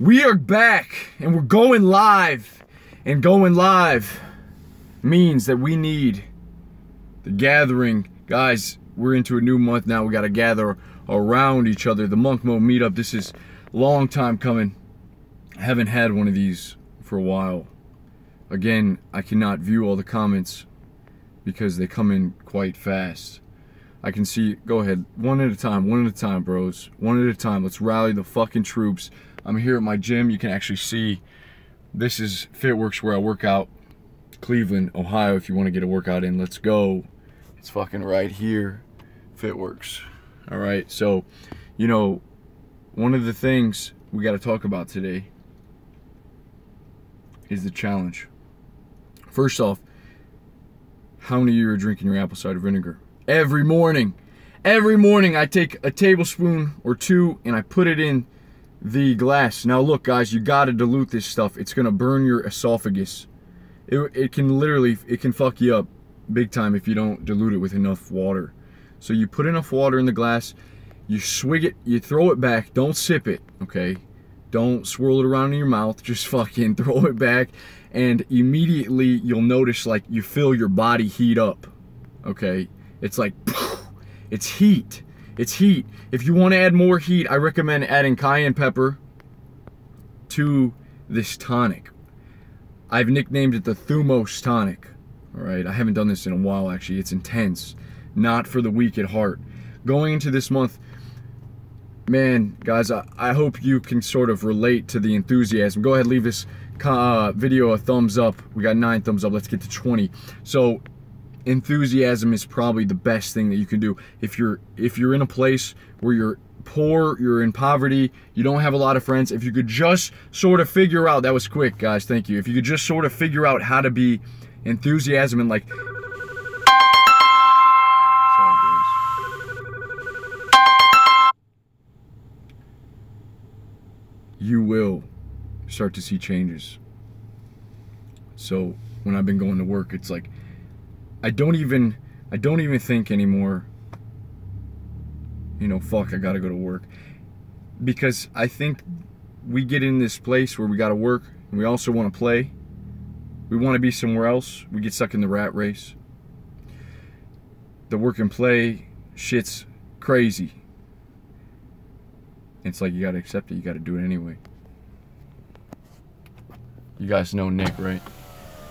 We are back and we're going live. And going live means that we need the gathering. Guys, we're into a new month now. We got to gather around each other. The MonkMode Meetup. This is a long time coming. I haven't had one of these for a while. Again, I cannot view all the comments because they come in quite fast. I can see, go ahead, one at a time, bros. One at a time. Let's rally the fucking troops. I'm here at my gym. You can actually see, this is Fitworks where I work out. Cleveland, Ohio, if you want to get a workout in, let's go. It's fucking right here, Fitworks. All right, so, you know, one of the things we got to talk about today is the challenge. First off, how many of you are drinking your apple cider vinegar? Every morning. Every morning I take a tablespoon or two and I put it in the glass. Now look guys, you gotta dilute this stuff. It's gonna burn your esophagus. It can literally, it can fuck you up big time if you don't dilute it with enough water. So you put enough water in the glass, you swig it, you throw it back, don't sip it, okay? Don't swirl it around in your mouth, just fucking throw it back, and immediately you'll notice like you feel your body heat up, okay? It's like, it's heat. It's heat. If you want to add more heat, I recommend adding cayenne pepper to this tonic. I've nicknamed it the Thumos tonic. All right, I haven't done this in a while actually. It's intense, not for the weak at heart. Going into this month, man, guys, I hope you can sort of relate to the enthusiasm. Go ahead, leave this video a thumbs up. We got 9 thumbs up. Let's get to 20. So enthusiasm is probably the best thing that you can do. If you're in a place where you're poor, you're in poverty, you don't have a lot of friends, if you could just sort of figure out, that was quick guys, thank you. If you could just sort of figure out how to be enthusiasm and like, sorry guys, you will start to see changes. So when I've been going to work, it's like I don't even think anymore, you know, fuck, I gotta go to work. Because I think we get in this place where we gotta work and we also wanna play. We wanna be somewhere else. We get stuck in the rat race. The work and play shit's crazy. It's like you gotta accept it, you gotta do it anyway. You guys know Nick, right?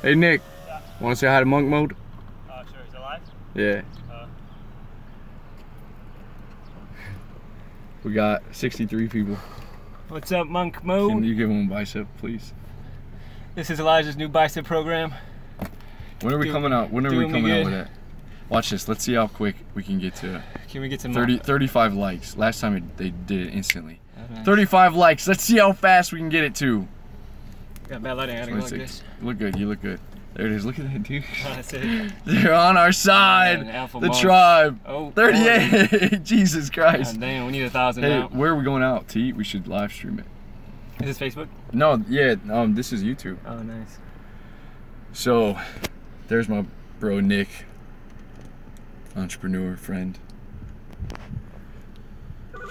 Hey Nick, yeah. Wanna say hi to MonkMode? Sure, is it live? Yeah. We got 63 people. What's up, MonkMode? Can you give him a bicep, please? This is Elijah's new bicep program. When are we coming out? When are we coming out with that? Watch this. Let's see how quick we can get to. Can we get to 35 likes? Last time they did it instantly. Nice. 35 likes. Let's see how fast we can get it to. Got bad lighting. I gotta go like this. You look good. You look good. There it is. Look at that, dude. That's it. They're on our side. The tribe. Oh, 38. Jesus Christ. God damn, we need 1,000 hey, now. where are we going out to eat? We should live stream it. Is this Facebook? No, yeah. This is YouTube. Oh, nice. So, there's my bro Nick, entrepreneur friend. Cool.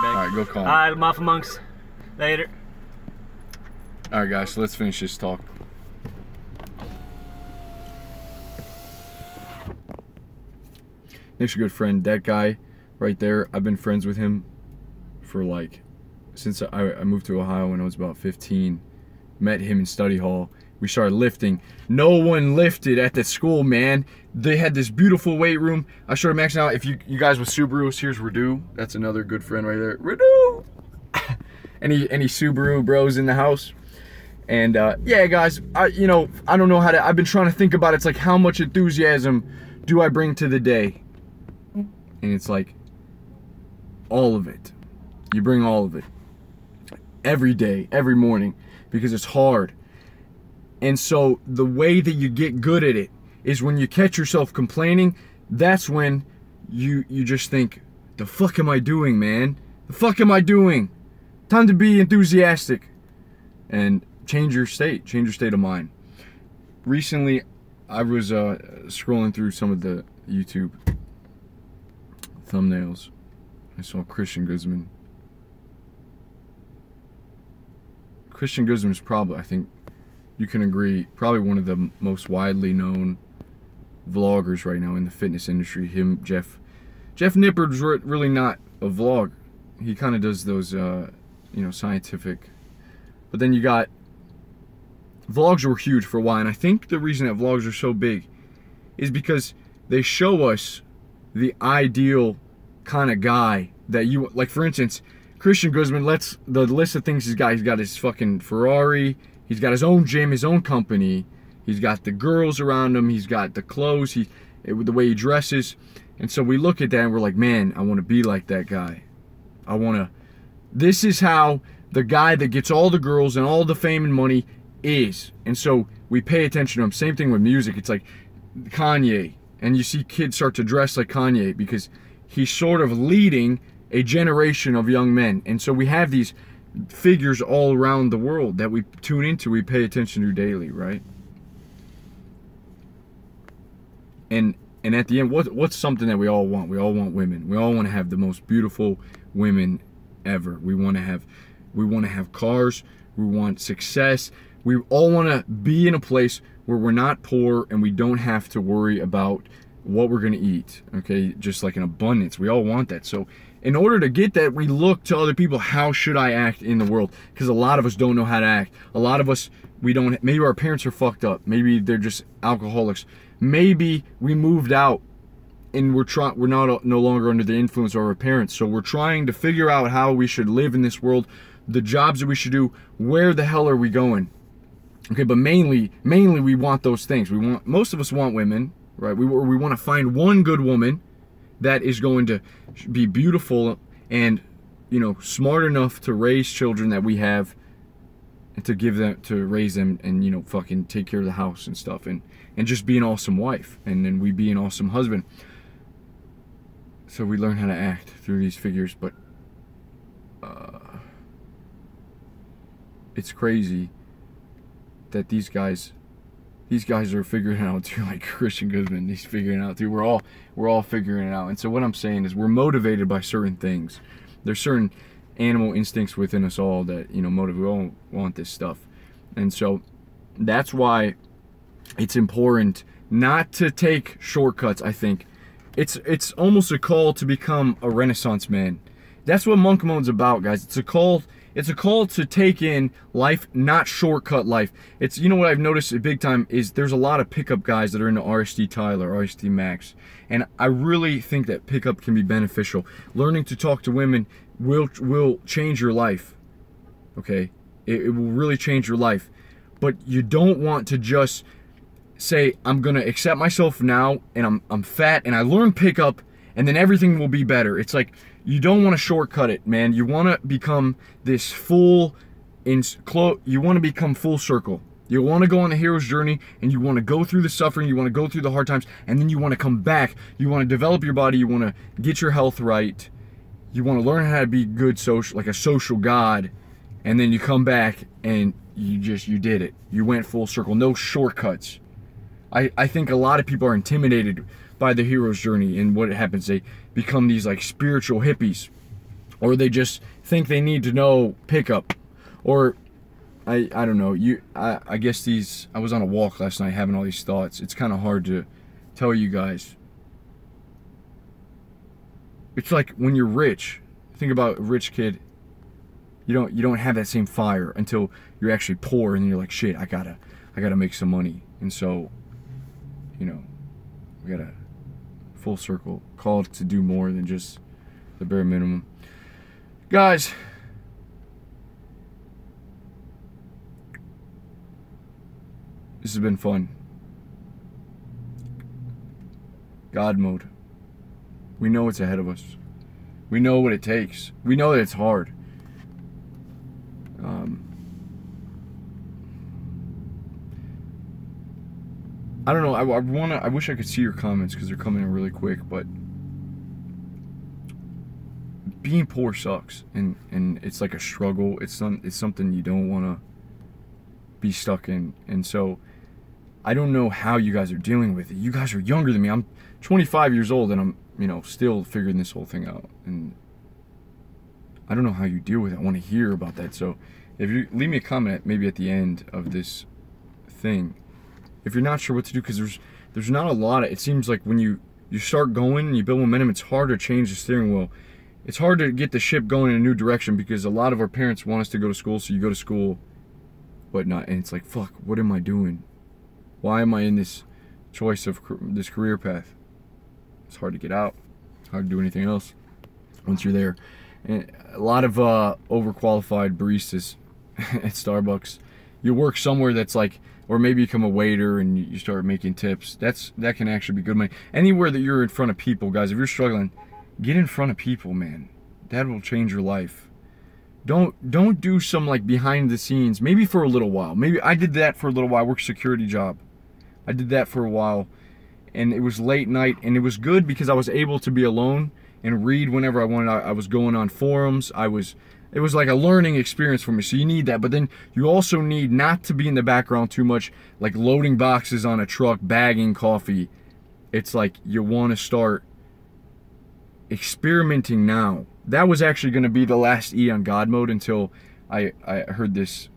All right, go call him. All right, I'm off amongst. Later. All right, guys, so let's finish this talk. Nick's a good friend. That guy right there, I've been friends with him for like, since I moved to Ohio when I was about 15. Met him in study hall. We started lifting. No one lifted at the school, man. They had this beautiful weight room. I started maxing out. If you guys with Subarus, here's Radu. That's another good friend right there. Radu! any Subaru bros in the house? And yeah, guys, I don't know how to, I've been trying to think about it. It's like, how much enthusiasm do I bring to the day? And it's like, all of it. You bring all of it. Every day, every morning, because it's hard. And so the way that you get good at it is when you catch yourself complaining, that's when you just think, the fuck am I doing, man? The fuck am I doing? Time to be enthusiastic. And change your state of mind. Recently, I was scrolling through some of the YouTube thumbnails. I saw Christian Guzman Christian Guzman is probably, I think you can agree, probably one of the most widely known vloggers right now in the fitness industry. Him, Jeff Nippard's really not a vlog. He kind of does those, scientific. But then you got, vlogs were huge for a while, and I think the reason that vlogs are so big is because they show us the ideal kind of guy that you, like for instance, Christian Guzman, the list of things he's got his fucking Ferrari, he's got his own gym, his own company, he's got the girls around him, he's got the clothes, the way he dresses. And so we look at that and we're like, man, I want to be like that guy. This is how the guy that gets all the girls and all the fame and money is. And so we pay attention to him. Same thing with music. It's like Kanye. And you see kids start to dress like Kanye because he's sort of leading a generation of young men. And so we have these figures all around the world that we tune into, we pay attention to daily, right? And at the end, what's something that we all want? We all want women. We all want to have the most beautiful women ever. We want to have cars. We want success. We all want to be in a place where we're not poor and we don't have to worry about what we're going to eat. Okay, just like an abundance. We all want that. So in order to get that, we look to other people. How should I act in the world? Because a lot of us don't know how to act. A lot of us, maybe our parents are fucked up. Maybe they're just alcoholics. Maybe we moved out and we're no longer under the influence of our parents. So we're trying to figure out how we should live in this world, the jobs that we should do, where the hell are we going? Okay, but mainly we want those things. Most of us want women, right? We want to find one good woman that is going to be beautiful and, smart enough to raise children that we have and to raise them and, fucking take care of the house and stuff and just be an awesome wife. And then we be an awesome husband. So we learn how to act through these figures, but it's crazy that these guys are figuring it out too, like Christian Guzman, he's figuring it out too. We're all figuring it out. And so what I'm saying is we're motivated by certain things. There's certain animal instincts within us all that, motivate. We all want this stuff. And so that's why it's important not to take shortcuts, I think. It's almost a call to become a Renaissance man. That's what Monk Mode's about, guys. It's a call to take in life, not shortcut life. It's, what I've noticed big time is there's a lot of pickup guys that are into RSD Tyler, RSD Max. And I really think that pickup can be beneficial. Learning to talk to women will change your life. Okay? It will really change your life. But you don't want to just say, I'm gonna accept myself now and I'm fat and I learn pickup and then everything will be better. It's like, you don't want to shortcut it, man. You want to become this you want to become full circle. You want to go on the hero's journey and you want to go through the suffering, you want to go through the hard times, and then you want to come back. You want to develop your body, you want to get your health right. You want to learn how to be good like a social god, and then you come back and you did it. You went full circle, no shortcuts. I think a lot of people are intimidated by the hero's journey, and what happens, they become these like spiritual hippies, or they just think they need to know pickup, or I don't know. I guess I was on a walk last night having all these thoughts. It's kind of hard to tell you guys. It's like when you're rich, think about a rich kid. You don't have that same fire until you're actually poor, and then you're like, shit, I gotta make some money. And so, we gotta full circle, called to do more than just the bare minimum. Guys, this has been fun. God mode. We know what's ahead of us. We know what it takes. We know that it's hard. I don't know. I wish I could see your comments because they're coming in really quick. But being poor sucks, and it's like a struggle. It's something you don't want to be stuck in. And so I don't know how you guys are dealing with it. You guys are younger than me. I'm 25 years old, and I'm still figuring this whole thing out. And I don't know how you deal with it. I want to hear about that. So if you leave me a comment maybe at the end of this thing, if you're not sure what to do, because there's not a lot of, it seems like when you start going and you build momentum, it's hard to change the steering wheel. It's hard to get the ship going in a new direction because a lot of our parents want us to go to school, so you go to school, whatnot, and it's like, fuck, what am I doing? Why am I in this choice of this career path? It's hard to get out. It's hard to do anything else once you're there. And a lot of overqualified baristas at Starbucks. You work somewhere that's like, or maybe you become a waiter and you start making tips. That can actually be good money. Anywhere that you're in front of people, guys, if you're struggling, get in front of people, man. That will change your life. Don't do some like behind the scenes, maybe for a little while. Maybe I did that for a little while. I worked a security job. I did that for a while, and it was late night, and it was good because I was able to be alone and read whenever I wanted. I was going on forums. It was like a learning experience for me, so you need that. But then you also need not to be in the background too much, like loading boxes on a truck, bagging coffee. It's like you want to start experimenting now. That was actually going to be the last E on God mode until I heard this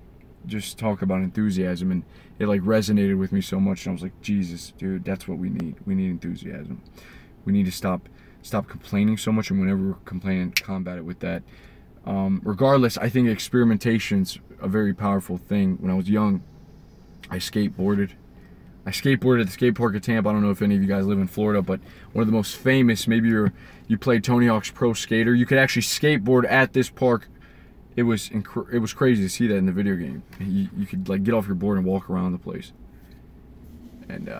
just talk about enthusiasm, and it like resonated with me so much, and I was like, Jesus, dude, that's what we need. We need enthusiasm. We need to stop complaining so much, and whenever we're complaining, combat it with that. Regardless, I think experimentation's a very powerful thing. When I was young, I skateboarded. I skateboarded at the skate park at Tampa. I don't know if any of you guys live in Florida, but one of the most famous, maybe you played Tony Hawk's Pro Skater. You could actually skateboard at this park. It was crazy to see that in the video game. You could like get off your board and walk around the place. And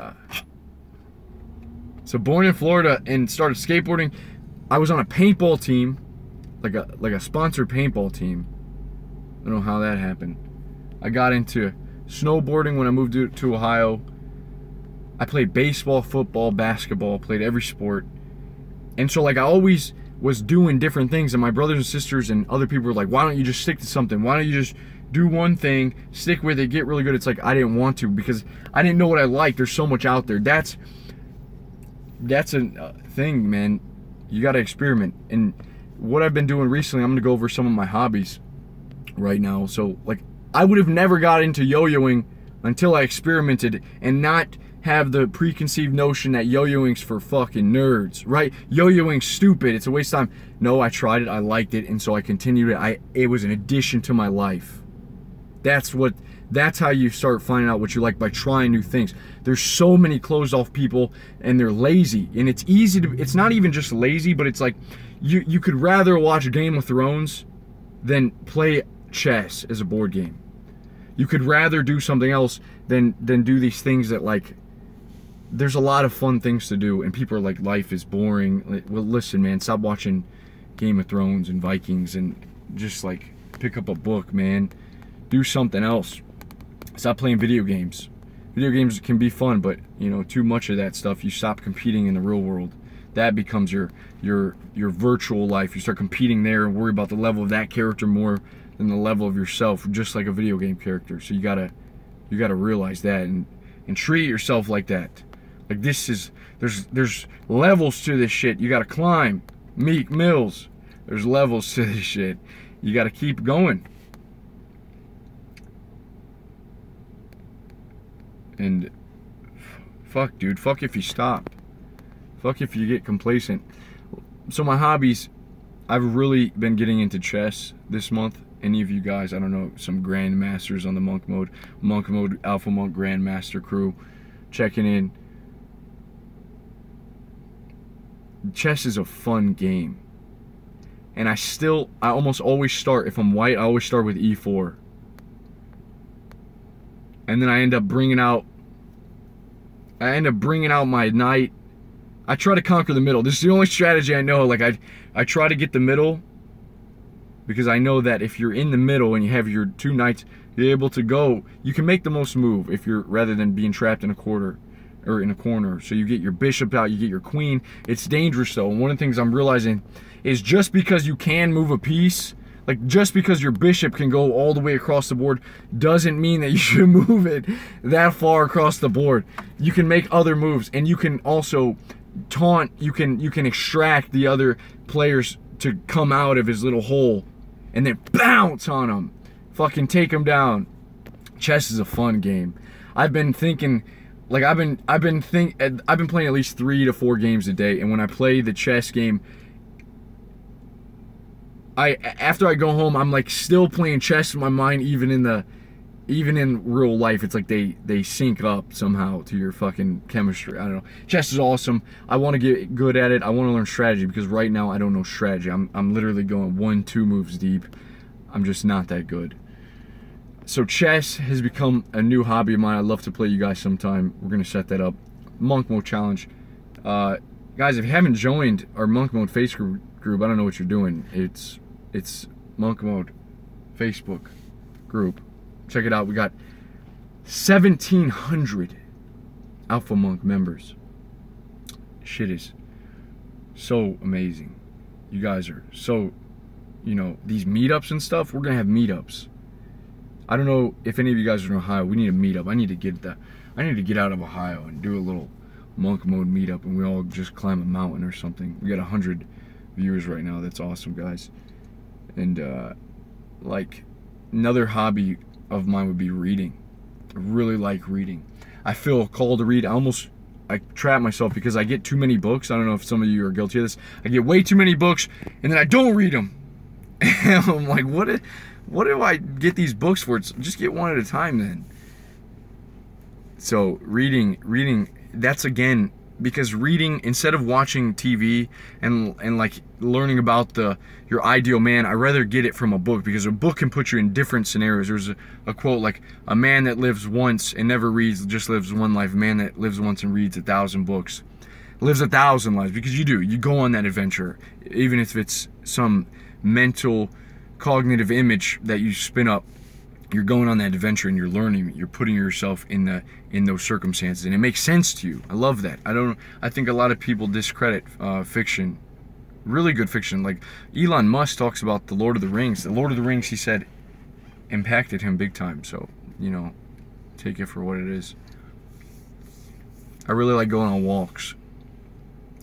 so born in Florida and started skateboarding. I was on a paintball team, like a sponsored paintball team. I don't know how that happened. I got into snowboarding when I moved to Ohio. I played baseball, football, basketball, played every sport. And so like I always was doing different things, and my brothers and sisters and other people were like, why don't you just stick to something? Why don't you just do one thing, stick with it, get really good? It's like I didn't want to because I didn't know what I liked. There's so much out there. That's a thing, man. You got to experiment. And what I've been doing recently, I'm going to go over some of my hobbies right now. So like I would have never got into yo-yoing until I experimented and not have the preconceived notion that yo-yoing's for fucking nerds, right? Yo-yoing's stupid, it's a waste of time. No, I tried it, I liked it, and so I continued it. It was an addition to my life. That's how you start finding out what you like, by trying new things. There's so many closed off people, and they're lazy, and it's easy to, it's not even just lazy, but it's like you could rather watch Game of Thrones than play chess as a board game. You could rather do something else than do these things that like, there's a lot of fun things to do, and people are like, life is boring. Well, listen, man, stop watching Game of Thrones and Vikings and just like pick up a book, man. Do something else. Stop playing video games. Video games can be fun, but you know, too much of that stuff, you stop competing in the real world. That becomes your virtual life. You start competing there and worry about the level of that character more than the level of yourself, just like a video game character. So you gotta realize that and treat yourself like that. Like this is, there's levels to this shit. You gotta climb. Meek Mills. There's levels to this shit. You gotta keep going. And fuck, dude. Fuck if you stop. Fuck if you get complacent. So my hobbies, I've really been getting into chess this month. Any of you guys, I don't know, some grandmasters on the MonkMode Alpha Monk Grandmaster crew checking in. Chess is a fun game, and I almost always start, if I'm white, I always start with e4, and then I end up bringing out my knight. I try to conquer the middle. This is the only strategy I know. Like I try to get the middle, because I know that if you're in the middle and you have your two knights, you're able to go, you can make the most move if you're, rather than being trapped in a corner. So you get your bishop out, you get your queen. It's dangerous though, and one of the things I'm realizing is just because you can move a piece, like just because your bishop can go all the way across the board, doesn't mean that you should move it that far across the board. You can make other moves, and you can also taunt, you can extract the other players to come out of his little hole, and then bounce on him fucking take them down. Chess is a fun game. I've been thinking, like I've been playing at least 3 to 4 games a day, and when I play the chess game, after I go home, I'm like still playing chess in my mind, even in real life. It's like they sync up somehow to your fucking chemistry. I don't know. Chess is awesome. I want to get good at it. I want to learn strategy, because right now I don't know strategy. I'm literally going 1-2 moves deep. I'm just not that good. So chess has become a new hobby of mine. I'd love to play you guys sometime. We're gonna set that up. Monk Mode Challenge. Guys, if you haven't joined our Monk Mode Facebook group, I don't know what you're doing. It's Monk Mode Facebook group. Check it out. We got 1,700 Alpha Monk members. Shit is so amazing. You guys are so, you know, these meetups and stuff, we're gonna have meetups. I don't know if any of you guys are in Ohio. We need a meetup. I need to get out of Ohio and do a little Monk Mode meetup, and we all just climb a mountain or something. We got 100 viewers right now. That's awesome, guys. And like, another hobby of mine would be reading. I really like reading. I feel a call to read. I trap myself because I get too many books. I don't know if some of you are guilty of this. I get way too many books, and then I don't read them. And I'm like, what do I get these books for? Just get one at a time then. So reading, that's again, because reading, instead of watching TV and like learning about your ideal man, I'd rather get it from a book, because a book can put you in different scenarios. There's a quote like, a man that lives once and never reads just lives one life. A man that lives once and reads 1,000 books lives 1,000 lives, because you go on that adventure, even if it's some mental cognitive image that you spin up. You're going on that adventure and you're learning. You're putting yourself in those circumstances, and it makes sense to you. I love that. I think a lot of people discredit fiction, really good fiction. Like Elon Musk talks about the Lord of the Rings. The Lord of the Rings, he said, impacted him big time. So, you know, take it for what it is. I really like going on walks.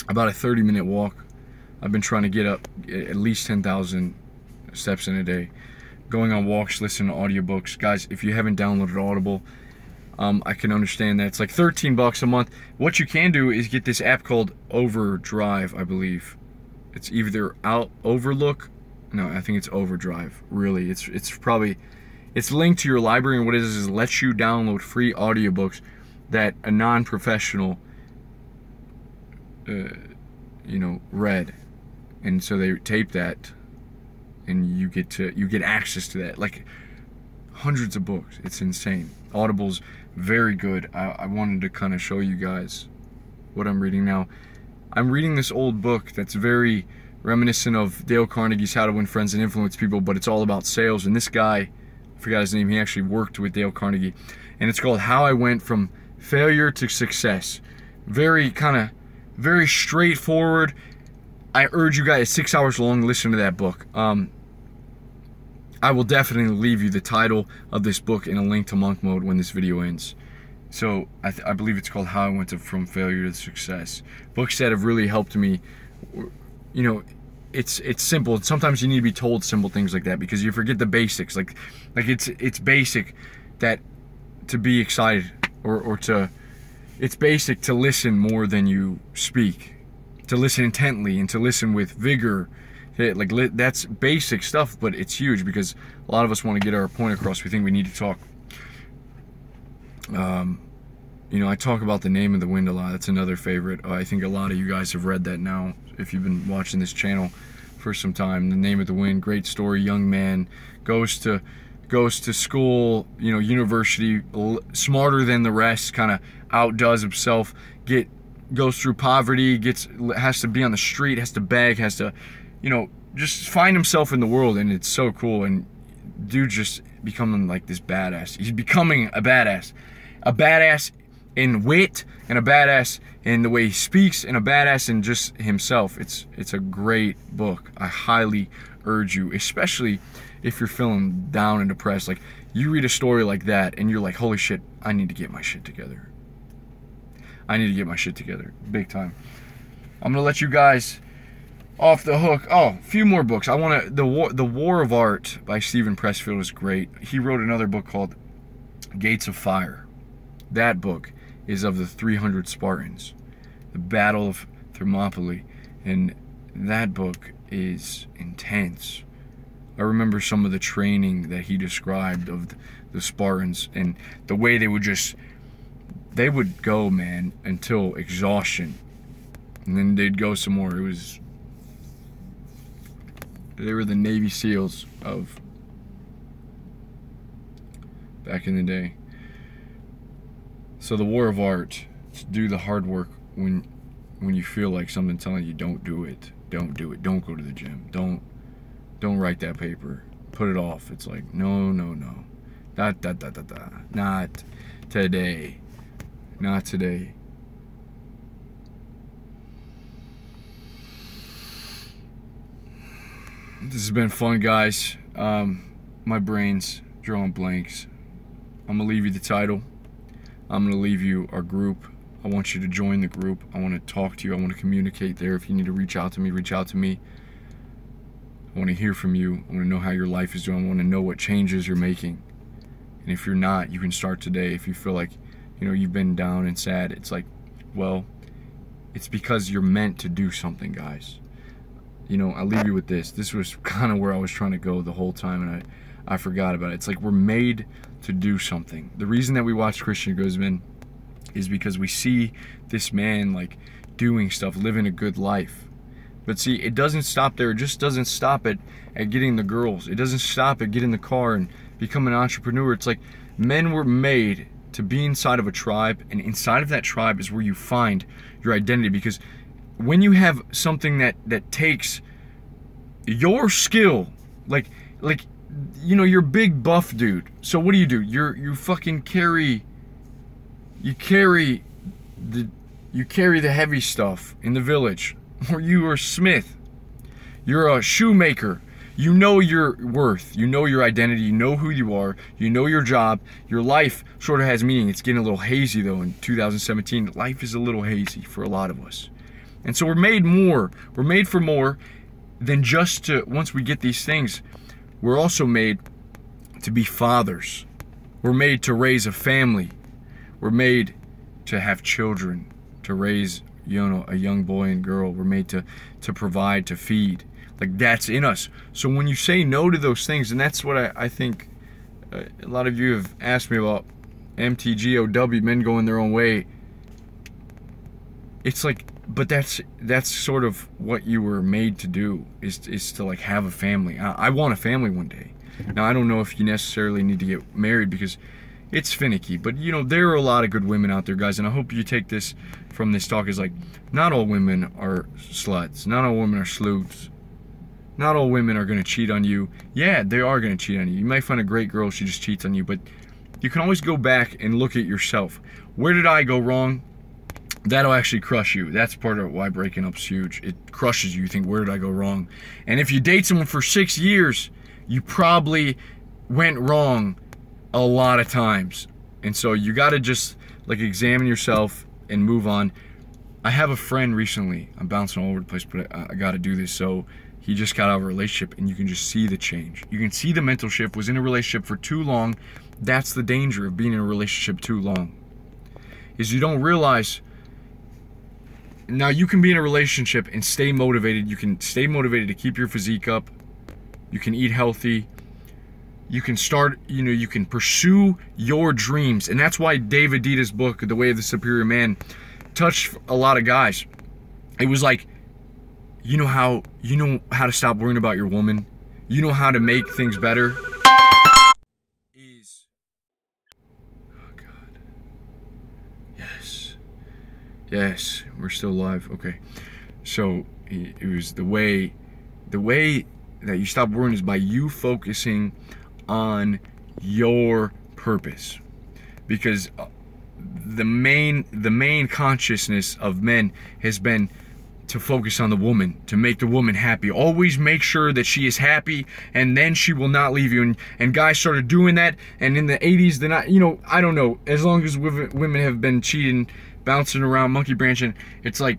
About a 30-minute walk. I've been trying to get up at least 10,000 steps in a day. Going on walks, listening to audiobooks. Guys, if you haven't downloaded Audible, I can understand that. It's like 13 bucks a month. What you can do is get this app called Overdrive, I believe. It's either Overlook. No, I think it's Overdrive. Really, it's linked to your library, and what it is it lets you download free audiobooks that a non-professional you know, read. And so they tape that, and you get access to that, like hundreds of books. It's insane. Audible's very good. I wanted to kind of show you guys what I'm reading now. I'm reading this old book that's very reminiscent of Dale Carnegie's How to Win Friends and Influence People, but it's all about sales. And this guy, I forgot his name, he actually worked with Dale Carnegie, and it's called How I Went from Failure to Success. Very straightforward. I urge you guys, 6 hours long, listen to that book. I will definitely leave you the title of this book and a link to Monk Mode when this video ends. So I believe it's called How I Went from Failure to Success. Books that have really helped me. You know, it's simple. Sometimes you need to be told simple things like that, because you forget the basics. Like it's basic that to be excited, or to, it's basic to listen more than you speak, to listen intently and to listen with vigor. Like that's basic stuff, but it's huge, because a lot of us want to get our point across. We think we need to talk. You know, I talk about The Name of the Wind a lot. That's another favorite. I think a lot of you guys have read that now, if you've been watching this channel for some time. The Name of the Wind, great story. Young man goes to school, you know, university, smarter than the rest, kind of outdoes himself, goes through poverty, has to be on the street, has to beg, has to, you know, just find himself in the world. And it's so cool. And dude just becoming like this badass. He's becoming a badass in wit, and a badass in the way he speaks, and a badass in just himself. It's a great book. I highly urge you, especially if you're feeling down and depressed. Like, you read a story like that and you're like, holy shit, I need to get my shit together. I need to get my shit together, big time. I'm gonna let you guys off the hook. Oh, a few more books. I want to. The War of Art by Stephen Pressfield is great. He wrote another book called Gates of Fire. That book is of the 300 Spartans, the Battle of Thermopylae, and that book is intense. I remember some of the training that he described of the Spartans and the way they would go, man, until exhaustion, and then they'd go some more. They were the Navy SEALs of back in the day. So the War of Art, do the hard work when you feel like something's telling you don't do it. Don't do it. Don't go to the gym. Don't write that paper. Put it off. It's like, no. Not today. Not today. This has been fun, guys. My brain's drawing blanks. I'm gonna leave you the title. I'm gonna leave you our group. I want you to join the group. I want to talk to you. I want to communicate there. If you need to reach out to me, reach out to me. I want to hear from you. I want to know how your life is doing. I want to know what changes you're making. And if you're not, you can start today. If you feel like, you've been down and sad, it's like, well, it's because you're meant to do something, guys. I'll leave you with this. This was kind of where I was trying to go the whole time, and I forgot about it. It's like we're made to do something. The reason that we watch Christian Guzman is because we see this man like doing stuff, living a good life. But see, it doesn't stop there. It just doesn't stop at getting the girls. It doesn't stop at getting the car and become an entrepreneur. It's like men were made to be inside of a tribe, and inside of that tribe is where you find your identity. Because when you have something that takes your skill, like you're a big buff dude. So what do? You fucking carry the heavy stuff in the village. Or you are a smith. You're a shoemaker. You know your worth. You know your identity. You know who you are. You know your job. Your life sort of has meaning. It's getting a little hazy though in 2017. Life is a little hazy for a lot of us. And so we're made more. We're made for more than just to, once we get these things, we're also made to be fathers. We're made to raise a family. We're made to have children, to raise a young boy and girl. We're made to provide, to feed. Like, that's in us. So when you say no to those things, and that's what I think a lot of you have asked me about MTGOW, men going their own way. It's like, but that's sort of what you were made to do, is to like have a family. I want a family one day. Now, I don't know if you necessarily need to get married because it's finicky, but there are a lot of good women out there, guys, and I hope you take this from this talk is like, not all women are sluts. Not all women are sleuths. Not all women are going to cheat on you. Yeah, they are going to cheat on you. You might find a great girl, she just cheats on you, but you can always go back and look at yourself. Where did I go wrong? That'll actually crush you. That's part of why breaking up's huge. It crushes you. You think, where did I go wrong? And if you date someone for 6 years, you probably went wrong a lot of times. And so you got to just like examine yourself and move on. I have a friend recently, I'm bouncing all over the place, but I got to do this. So he just got out of a relationship, and you can just see the change. You can see the mental shift. Was in a relationship for too long. That's the danger of being in a relationship too long, is you don't realize. Now, you can be in a relationship and stay motivated. You can stay motivated to keep your physique up. You can eat healthy. You can start, you can pursue your dreams. And that's why Dave Adida's book, The Way of the Superior Man, touched a lot of guys. It was like, you know how to stop worrying about your woman. You know how to make things better. Oh God. Yes, we're still alive. Okay. So it was the way that you stop worrying is by you focusing on your purpose. Because the main consciousness of men has been to focus on the woman, to make the woman happy. Always make sure that she is happy, and then she will not leave you. And guys started doing that, and in the 80s, they're not, I don't know, as long as women have been cheating, bouncing around, monkey branching, it's like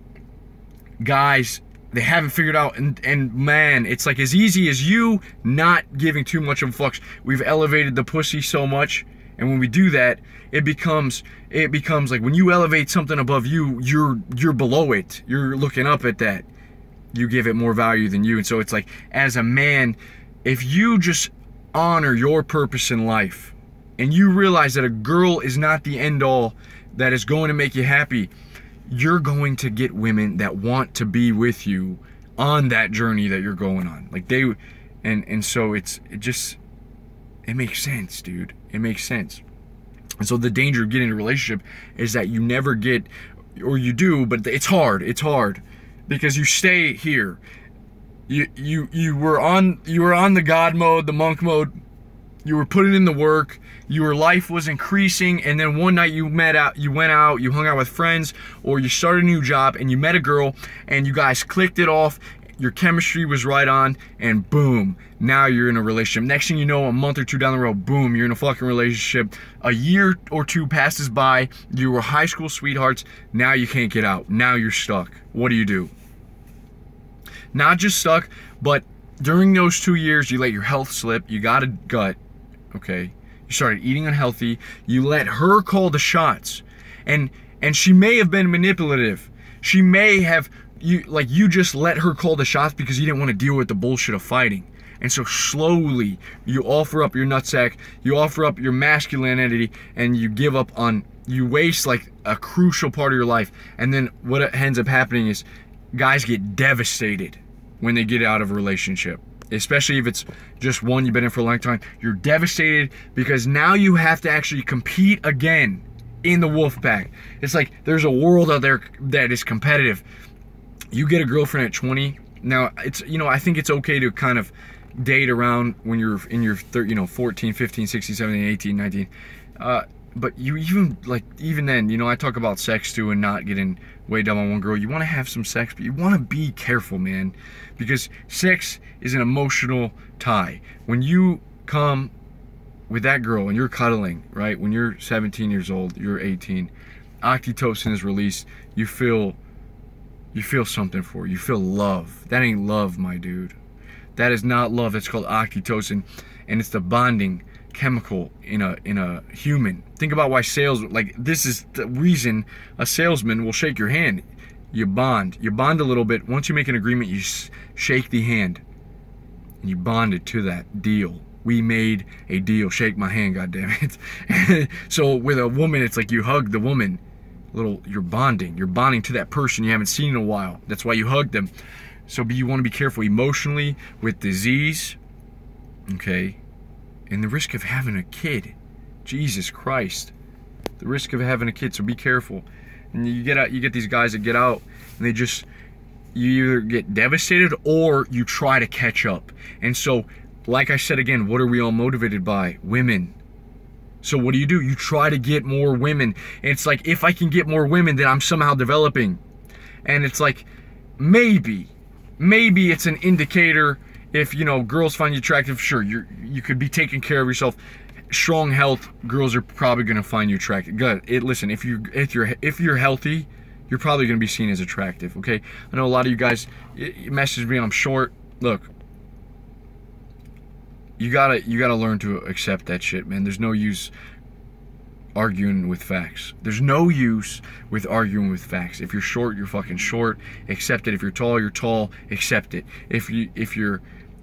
guys they haven't figured out, and man, it's like as easy as you not giving too much of a fuck. We've elevated the pussy so much, and when we do that, it becomes like when you elevate something above you, you're below it. You're looking up at that. You give it more value than you. And so it's like, as a man, if you just honor your purpose in life and you realize that a girl is not the end all that is going to make you happy, you're going to get women that want to be with you on that journey that you're going on. Like so it makes sense, dude. It makes sense. And so the danger of getting in a relationship is that you never get, or you do, but it's hard because you stay here. You were on the God mode, the monk mode. You were putting in the work. Your life was increasing, and then one night you went out, you hung out with friends, or you started a new job, and you met a girl, and you guys clicked it off. Your chemistry was right on, and boom, now you're in a relationship. Next thing you know, a month or two down the road, boom, you're in a fucking relationship. A year or two passes by, you were high school sweethearts, now you can't get out. Now you're stuck. What do? Not just stuck, but during those 2 years, you let your health slip, you got a gut, okay? You started eating unhealthy, you let her call the shots, and she may have been manipulative. She may have, you just let her call the shots because you didn't want to deal with the bullshit of fighting. And so slowly, you offer up your nutsack, you offer up your masculinity, and you give up on, you waste like a crucial part of your life. And then what ends up happening is guys get devastated when they get out of a relationship. Especially if it's just one you've been in for a long time. You're devastated because now you have to actually compete again in the wolf pack. It's like there's a world out there that is competitive. You get a girlfriend at 20. Now, it's, I think it's okay to kind of date around when you're in your 14, 15, 16, 17, 18, 19. But you even then, I talk about sex too and not getting way down on one girl. You want to have some sex, but you want to be careful, man, because sex is an emotional tie. When you come with that girl and you're cuddling, right? When you're 17 years old, you're 18, oxytocin is released. You feel something for her. You feel love. That ain't love, my dude. That is not love. That's called oxytocin, and it's the bonding chemical in a human. Think about why this is the reason a salesman will shake your hand. You bond a little bit. Once you make an agreement, you shake the hand and you bond it to that deal. We made a deal. Shake my hand, goddammit. So with a woman, it's like you hug the woman. You're bonding to that person you haven't seen in a while. That's why you hug them. So you want to be careful emotionally with disease, okay? And the risk of having a kid. Jesus Christ. The risk of having a kid, so be careful. And you get these guys that get out and you either get devastated or you try to catch up. And so, like I said again, what are we all motivated by? Women. So what do? You try to get more women. And it's like, if I can get more women, then I'm somehow developing. And it's like, maybe it's an indicator. If girls find you attractive, sure, you could be taking care of yourself. Strong health, girls are probably gonna find you attractive. Good. Listen, if you're healthy, you're probably gonna be seen as attractive. Okay. I know a lot of you guys message me. I'm short. Look, you gotta learn to accept that shit, man. There's no use arguing with facts. There's no use with arguing with facts. If you're short, you're fucking short. Accept it. If you're tall, you're tall. Accept it.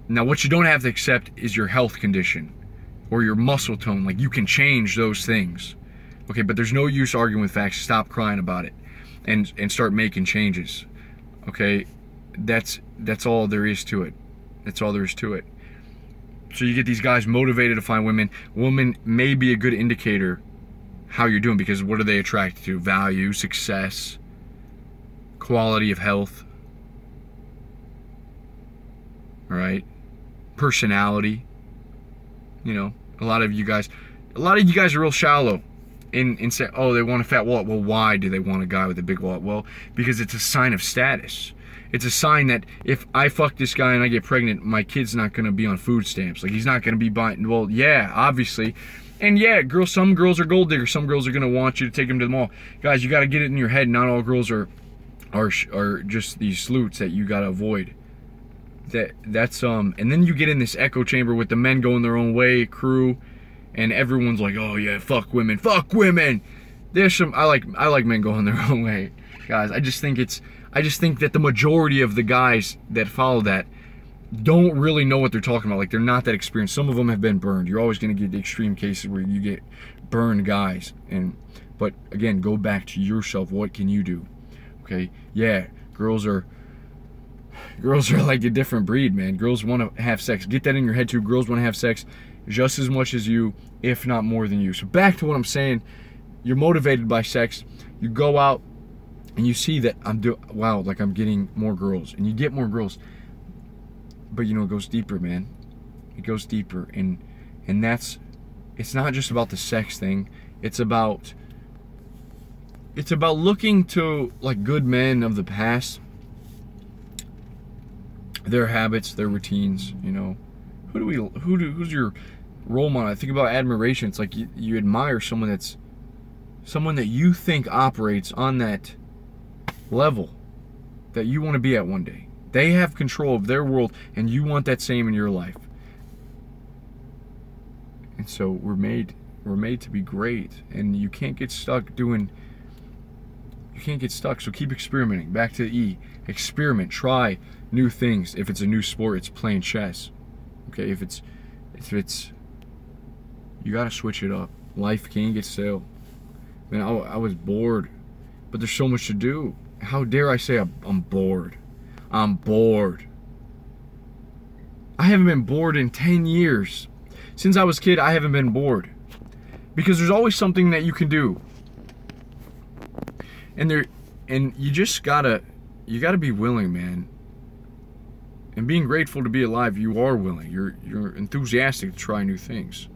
Now, what you don't have to accept is your health condition or your muscle tone. Like, you can change those things. Okay, but there's no use arguing with facts. Stop crying about it and start making changes. Okay? That's all there is to it. That's all there is to it. So you get these guys motivated to find women. Women may be a good indicator how you're doing, because what are they attracted to? Value, success, quality of health. All right? Personality. A lot of you guys are real shallow in say, oh, they want a fat wallet. Well, why do they want a guy with a big wallet? Well, because it's a sign of status. It's a sign that if I fuck this guy and I get pregnant, my kid's not going to be on food stamps. Like, he's not going to be buying. Well, yeah, obviously. And yeah, some girls are gold diggers. Some girls are going to want you to take them to the mall. Guys, you got to get it in your head. Not all girls are are just these salutes that you gotta avoid. That's and then you get in this echo chamber with the men going their own way crew, and everyone's like, oh yeah, fuck women, fuck women. There's some I like men going their own way, guys. I just think that the majority of the guys that follow that don't really know what they're talking about. Like, they're not that experienced. Some of them have been burned. You're always going to get the extreme cases where you get burned guys. But again, go back to yourself. What can you do? Okay, yeah, girls are like a different breed, man. Girls want to have sex. Get that in your head too. Girls want to have sex just as much as you, if not more than you. So back to what I'm saying. You're motivated by sex. You go out and you see that I'm getting more girls, and you get more girls. But you know, it goes deeper, man. It goes deeper, and it's not just about the sex thing. It's about looking to like good men of the past, their habits, their routines. You know, who's your role model? I think about admiration. It's like you admire someone that you think operates on that level that you want to be at one day. They have control of their world, and you want that same in your life. And so we're made to be great, and you can't get stuck. So keep experimenting. Back to E. Experiment. Try new things. If it's a new sport, it's playing chess. Okay, if it's you gotta switch it up. Life can get stale. Man, I was bored, but there's so much to do. How dare I say I'm bored? I'm bored. I haven't been bored in 10 years. Since I was a kid, I haven't been bored. Because there's always something that you can do. And you just gotta be willing, man. And being grateful to be alive, you are willing. You're enthusiastic to try new things.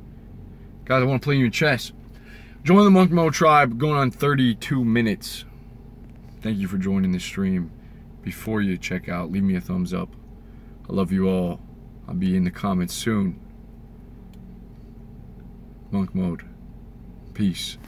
Guys, I want to play you in chess. Join the Monk Mode tribe, going on 32 minutes. Thank you for joining this stream. Before you check out, leave me a thumbs up. I love you all. I'll be in the comments soon. Monk Mode. Peace.